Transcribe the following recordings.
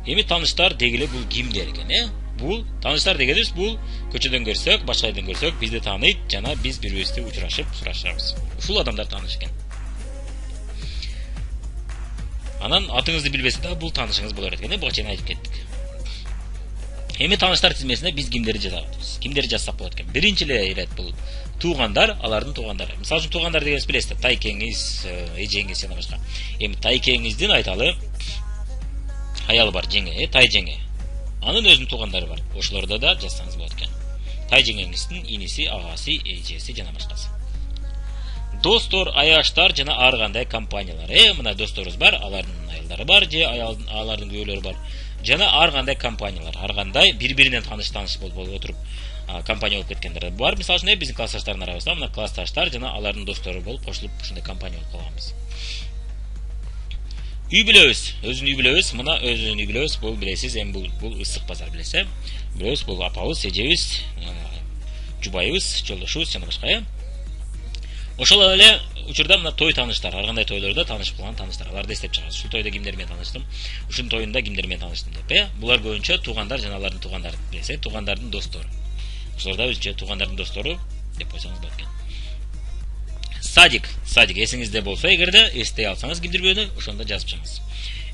Эми тааныштар дегеле бул кимдер экен, Бул тааныштар дегенибиз бул көчөдөн көрсөк, башка жерден көрсөк, бизди тааныйт, жана биз бири-бирибизди учурашып, сурашабыз. Ушул адамдар тааныш экен. Анан атыңызды билбесе да бул таанышыңыз болор экен, буга чейин айтып кеттик. Эми тааныштар тизмесине биз кимдерди жазабыз? Кимдерди жазсак болот экен? Биринчи ирет бул туугандар, алардын туугандары. Мисалы үчүн туугандар дегенди билесиздер, тайкеңиз, эжеңиз жана башка. Эми тайкеңиздин айталы аялы бар, жеңе, тай жеңе. Анын өзүнүн туугандары бар. Ошолордо да жазсаңыз болот экен. Тай жеңеңиздин иниси, агасы, эжеси жана башкасы. Достор, аяштар жана ар кандай компаниялар. Мына досторубуз бар, алардын аялдары бар, же алардын күйөөлөрү бар. Жана ар кандай компаниялар, ар кандай бири-биринен таныш болуп отуруп компания болуп кеткендер бар. Мисалы үчүн биздин классташтардын арабызда мына классташтар жана алардын достору болуп кошулуп ушундай компания болуп калганбыз. Үй бүлөбүз, өзүнүн үй бүлөбүз, мына өзүнүн үй бүлөбүз, бул билесиз, эми бул ысык базар билесиз, Бүлөбүз бул апабыз, эжебиз, жубайыбыз, жолдошубуз жана башка. Ошол эле учурда мына той тааныштар, ар кандай тойлордо таанышып калган тааныштар, аларды эстеп чыгабыз. Ушул тойдо кимдер менен тааныштым, ушунун тоюнда кимдер менен тааныштым деп, Булар көбүнчө туугандар жана алардын туугандары билесиз, туугандардын достору. Ошолордо өзүнчө туугандардын достору деп койсоңуз болот экен. Садик эсиңизде болсо, эгерде эстей алсаңыз кимдир бирөөнү, ошондо жазып чыгыңыз.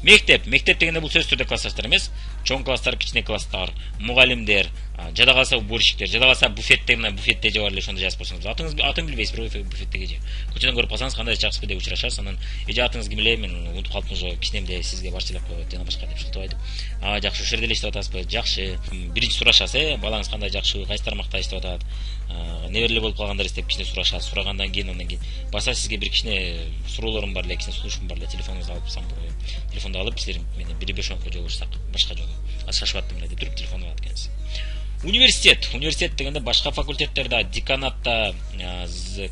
Мектеп дегенде бул сөзсүз түрдө классташтар эмес, чоң класстар, кичине класстар, мугалимдер, жада калса уборщиктер, жада калса буфетте, мына буфетте же бар эле, ошондо жазып койсоңуз. Атын билбейсиз, бирөө буфеттеги же. Көчөдөн көрүп калсаңыз, кандай жакшысызбы деп учурашасыз, анан эже атыңыз ким эле, мен унутуп калыптым уже, кичинемде сизге барчу эле коет, жана башка деп шылтып айтып. Жакшы, ошол жерде эле иштеп атасызбы? Жакшы. Биринчи сурашасыз, балаңыз кандай, жакшы, кайсы тармакта иштеп атат? Неберле болуп калгандыр деп кичине сурашасыз. Сурагандан кийин андан кийин баса сизге бир кичине суроолорум бар эле, кичине сунушум бар эле, телефонуңузду алып телефонду алып силер менен бири бешонко жолугушсак, башка жолу. Шашып аттым эле деп туруп телефонду алат экенсиз. Университет дегенде башка факультеттерде, деканатта,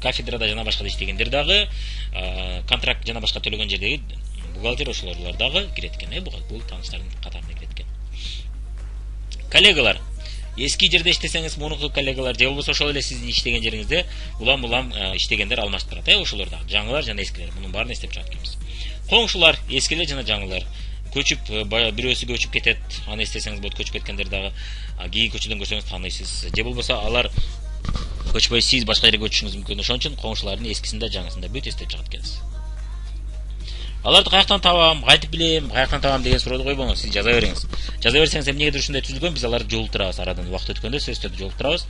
кафедрада жана башкада иштегендер дагы, контракт жана башка төлөгөн жердеги бухгалтер ошолор дагы кирет экен, бул тааныштардын катарына кирет экен. Коллегалар, эски жерде иштесеңиз, мунуку коллегалар, же болбосо ошол эле сиздин иштеген жериңизде улам иштегендер алмашып турат, ошолор дагы, жаңылар жана эскилер, мунун баарын эстеп чыгат экенбиз. Коңшулар, эскилер жана жаңылар. Көчүп, бирөөсү көчүп кетет, аны эстесеңиз болот, көчүп кеткендер дагы, кийин көчөдөн көрсөңүз тааныйсыз. Же болбосо алар көчпөй сиз башка жерге көчүшүңүз мүмкүн. Ошон үчүн коңшулардын эскисинде, жаңысында бүт эстеп чыгат экенсиз. Аларды каяктан табам, кайтып билем, каяктан табам деген суроону койбоңуз, сиз жаза бериңиз. Жаза берсеңиз, эмнегедир ушундай түзүлгөн, биз аларды жолуктурабыз, арадан убакыт өткөндө сөзсүз түрдө жолуктурабыз.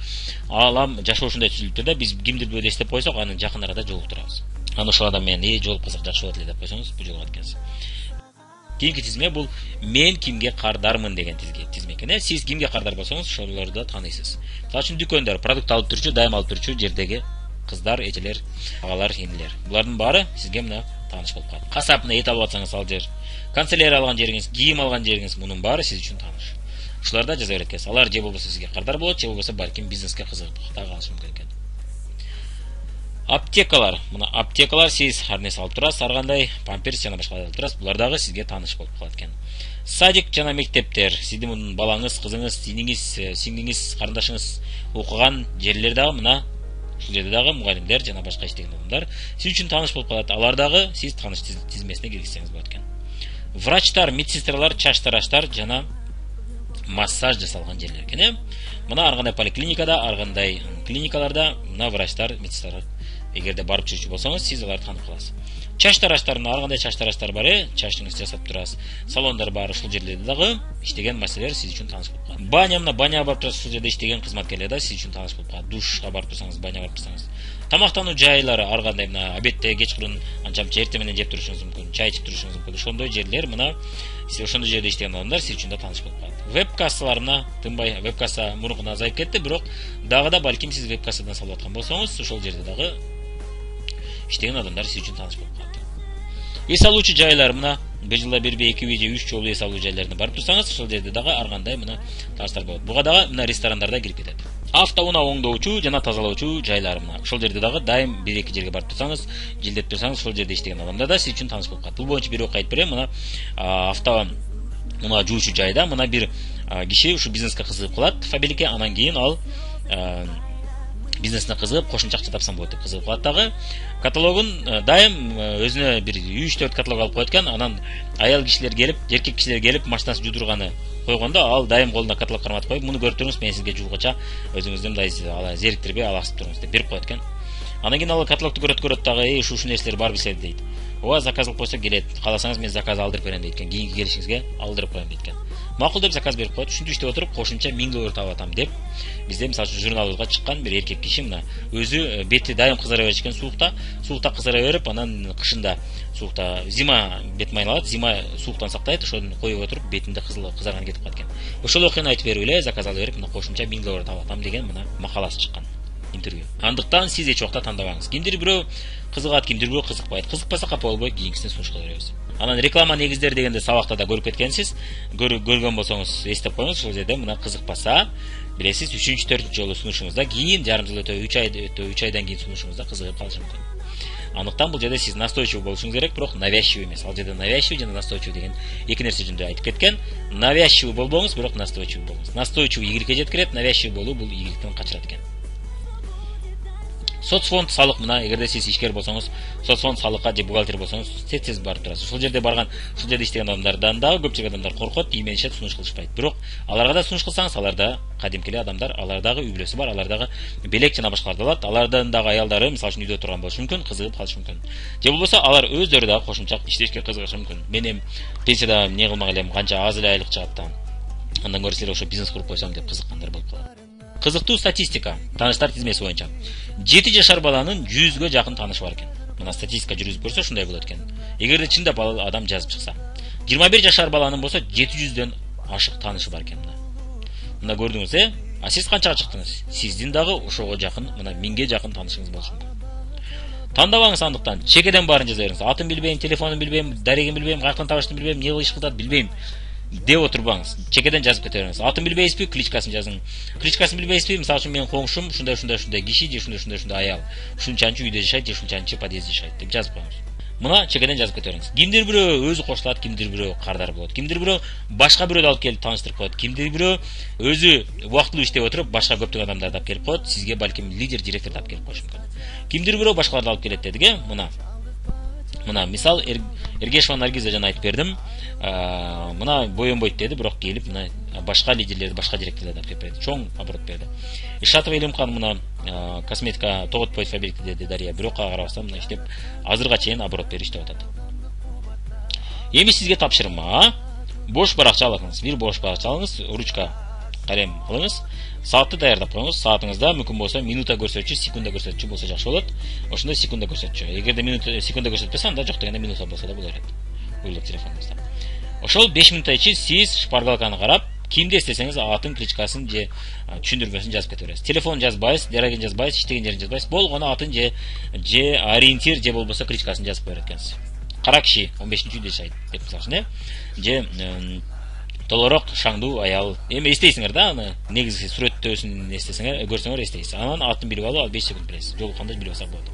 Алам жашоо ушундай түзүлүптүр да, биз кимдир бирөө эстеп койсок, аны жакын арада жолуктурабыз. Аны ошол адам менен жолугуп калсак жакшы болот эле деп койсоңуз, бул жолугат экенсиз. Кийинки тизме бул мен кимге кардармын деген тизме экен. Сиз кимге кардар болсоңуз, ошолорду тааныйсыз. Мисалы үчүн дүкөндөр, продукт алып турчу, дайым алып турчу жердеги кыздар, эжелер, агалар, инилер. Булардын баары сизге мына тааныш болуп калат. Касап мына эт алып атсаңыз ал жер, канцелярия алган жериңиз, кийим алган жериңиз, мунун баары сиз үчүн тааныш. Ушуларда жаза берет экенсиз. Алар же болбосо сизге кардар болот, же болбосо балким бизнеске кызыгып калышы мүмкүн экен. Аптекалар, мына аптекалар сиз ар нерсе алып турасыз, ар кандай памперс жана башка алып турасыз, булар дагы сизге тааныш болуп калат экен. Садик жана мектептер, сиздин балаңыз, кызыңыз, сиңиңиз, сиңдиңиз, карындашыңыз окуган жерлер дагы мына ушул жерде дагы мугалимдер жана башка иштеген адамдар сиз үчүн тааныш болуп калат. Алар дагы сиз тааныш тизмесине киргизсеңиз болот экен. Врачтар, медсестралар, чач тараштар жана массаж жасалган жерлер экен. Мына ар кандай поликлиникада, ар кандай клиникаларда мына врачтар, медсестралар эгерде барып жүрчү болсоңуз, сиз аларды таанып каласыз. Чач тараштарына ар кандай чач тараштар бар, чачыңызды жасап турасыз. Салондар бар, ушул жерлерде дагы иштеген маселелер сиз үчүн тааныш болуп калат. Баня, мына баняга барып турасыз, ушул жерде иштеген кызматкерлер да сиз үчүн тааныш болуп калат. Душка барып турсаңыз, баняга барып турсаңыз. Тамактануу жайлары ар кандай, мына обедте, кечкурун анчамча эртең менен жеп турушуңуз мүмкүн, чай ичип турушуңуз мүмкүн. Ошондой жерлер мына сиз ошондой жерде иштеген адамдар сиз үчүн да тааныш болуп калат. Веб-кассалар, мына тынбай веб-касса мурункуна азайып кетти, бирок дагы да балким сиз веб-кассадан салып аткан болсоңуз, ошол жерде дагы иштеген адамдар сиз үчүн тааныш болуп калат. Эс алуучу жайлар, мына бир жылда бирби, экиби же 3 жолу эс алуу жайларына барып турсаңыз, ошол жерде дагы ар кандай мына тааныштар болот. Буга дагы мына ресторандарда кирип кетет. Автоунаа оңдоочу жана тазалоочу жайлар, мына ошол жерде дагы дайым 1-2 жерге барып турсаңыз, жылдеп турсаңыз, ошол жерде иштеген адамдар да сиз үчүн тааныш болуп калат. Бул боюнча бир окуя айтып берем. Мына автоунаа жуучу жайда мына бир киши ушу бизнеске кызыгып калат, фабиликке, анан кийин ал бизнесине кызыгып кошумча акча тапсам болот деп кызыгып калат дагы. Каталогун дайым өзүнө бир 3-4 каталог алып коет экен. Анан аял кишилер келип, еркек кишилер келип машинасын жудурганы койгондо ал дайым колуна каталог карматып коюп, муну көрүп туруңуз, мен сизге жуулгача өзүңүздү мындай зериктирбей алаксып туруңуз деп берип коет экен. Анан кийин ал каталогду көрөт дагы, ушул нерселер бар билсе дейт. Ооба, заказ кылып койсо келет. Кааласаңыз мен заказ алдырып берем дейт экен. Кийинки келишиңизге алдырып коем дейт экен. Макул деп заказ берип коет. Ушинтип иштеп отуруп кошумча 1000 доллар таап атам деп бизде мисалы үчүн журналыбызга чыккан бир эркек киши мына өзү бети дайым кызара бериш экен суукта кызара берип, анан кышында суукта зима бет майналат, зима сууктан сактайт, ошону коюп отуруп бетинде кызарган кетип калат экен. Ошол окуяны айтып берип эле заказ алып берип, мына кошумча 1000 доллар таап атам деген мына макаласы чыккан. Интервью. Андыктан сиз эч убакта тандабаңыз. Кимдир бирөө кызыгат, кимдир бирөө кызыкпайт. Кызыкпаса капа болбой кийинкисине сунуш кыла беребиз. Анан реклама негиздери дегенде сабакта да көрүп кеткенсиз. Көргөн болсоңуз эстеп коюңуз, ошол жерде мына кызыкпаса, билесиз 3-4 жолу сунушуңузда кийин жарым жыл өтө, 3 айдан кийин сунушуңузда кызыгып калышы мүмкүн. Андыктан бул жерде сиз настойчивый болушуңуз керек, бирок навязчивый эмес. Ал жерде навязчивый жана настойчивый деген эки нерсе жөнүндө айтып кеткен. Навязчивый болбоңуз, бирок настойчивый болуңуз. Настойчивый игиликке жеткирет, навязчивый болуу бул игиликтен качырат экен. Соцфонд салык мына, эгерде сиз ишкер болсоңуз, соцфонд салыкка же бухгалтер болсоңуз, тез барып турасыз. Ошол жерде барган, ушул жерде иштеген адамдардан да көпчүлүк адамдар коркот, ийменишет, сунуш кылышпайт. Бирок аларга да сунуш кылсаңыз, алар да кадимки адамдар, алар дагы үй бүлөсү бар, алар дагы белек жана башкаларды алат. Алардан дагы аялдары, мисалы үчүн үйдө турган болушу мүмкүн, кызыгып калышы мүмкүн. Же болбосо алар өздөрү дагы кошумча иштешке кызыгышы мүмкүн. Мен эми пенсияда эмне кылмак элем, канча аз эле айлык чыгат да. Андан көрө силер ошо бизнес куруп койсом деп кызыккандар болуп калат. Кызыктуу статистика. Тааныштар тизмеси боюнча 7 жашар баланын 100гө жакын таанышы бар экен. Мына статистика жүргүзүп көрсө ушундай болот экен. Эгерде чындап адам жазып чыкса, 21 жашар баланын болсо 700дөн ашык таанышы бар экен. Мына көрдүңүз, А сиз канчага чыктыңыз? Сиздин дагы ошого жакын, мына 1000ге жакын таанышыңыз болушу мүмкүн. Тандабаңыз андыктан. Чекеден баарын жаза бериңиз. Атын билбейм, телефонун билбейм, дарегин билбейм, каяктан табыштын билбейм, эмне иш кылат билбейм деп отурбаңыз. Чекеден жазып кете бериңиз. Атын билбейсизби, кличкасын жазың. Кличкасын билбейсизби, мисалы үчүн менин коңшум ушундай киши, же ушундай аял. Ушунчанчы үйдө жашайт, же ушунчанчы подъездде жашайт деп жазып коюңуз. Мына чекеден жазып кете бериңиз. Кимдир бирөө өзү кошулат, кимдир бирөө кардар болот. Кимдир бирөө башка бирөөдү алып келип тааныштырып коет. Кимдир бирөө өзү убактылуу иштеп отуруп башка көптөгөн адамдарды алып келип коет. Сизге балким лидер, директорду алып келип коюшу мүмкүн. Кимдир бирөө башкаларды алып келет дедик, Мына мисал Эргешева Наргиза жана айтып бердим. Мына боенбойт деди, бирок келип мына башка лидерлерди, башка директорлорду алып келип берди. Чоң оборот берди. Ишатова Илимкан мына косметика тоготпойт фабрика деди Дарья, бирокка карабастан мына иштеп азырга чейин оборот берип иштеп атат. Эми сизге тапшырма, бош баракча алыңыз. Бир бош баракча алыңыз, ручка, калем алыңыз. Саатты даярдап коюңуз. Саатыңызда мүмкүн болсо минута көрсөтчү, секунда көрсөтчү болсо жакшы болот. Ошондой секунда көрсөтчү. Эгерде минута, секунда көрсөтпөсө, анда жок дегенде минута болсо да боло берет. Уйлап телефонуңузда. Ошол 5 минутта ичи сиз шпаргалканы карап, кимди эстесеңиз атын, кличкасын же түшүндүрмөсүн жазып кете бересиз. Телефон жазбайсыз, дарегин жазбайсыз, иштеген жерин жазбайсыз. Болгону атын же ориентир же болбосо кличкасын жазып коет экенсиз. Кара киши 15-үйдө жашайт деп мисалы, же толорок шаңдуу аял. Эми эстейсиңер да, аны негизги сүрөттөөсүн эстесеңер, көрсөңөр эстейсиз. Анан атын билип алып, 5 секунд билесиз. Жолукканда билип алсак болот.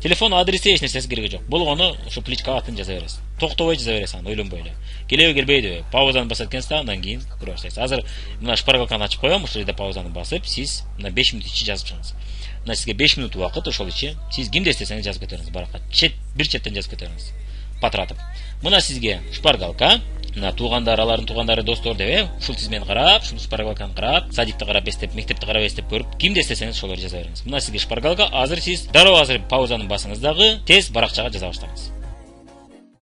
Телефон адреси эч нерсеси кереги жок. Болгону ошо кличка атын жаза бересиз. Токтобой жаза бересиз, аны ойлонбой эле. Келеби келбейди, паузаны басат экенсиз да, андан кийин көрө баштайсыз. Азыр мына шпаргалканы ачып коем, ошол жерде паузаны басып, сиз мына 5 минут ичи жазып чыгыңыз. Мына сизге 5 минут убакыт, ошол ичи сиз кимди эстесеңиз жазып кете бериңиз, баракка. Бир четтен жазып кете бериңиз. Патратып. Мына сизге шпаргалка, мына туугандар, алардын туугандары, достор деп, ушул тизмени карап, ушул шпаргалканы карап, садикти карап эстеп, мектепти карап эстеп көрүп, кимди эстесеңиз ошолорду жаза бериңиз. Мына сизге шпаргалка, азыр сиз дароо азыр паузаны басыңыз дагы, тез баракчага жаза баштаңыз.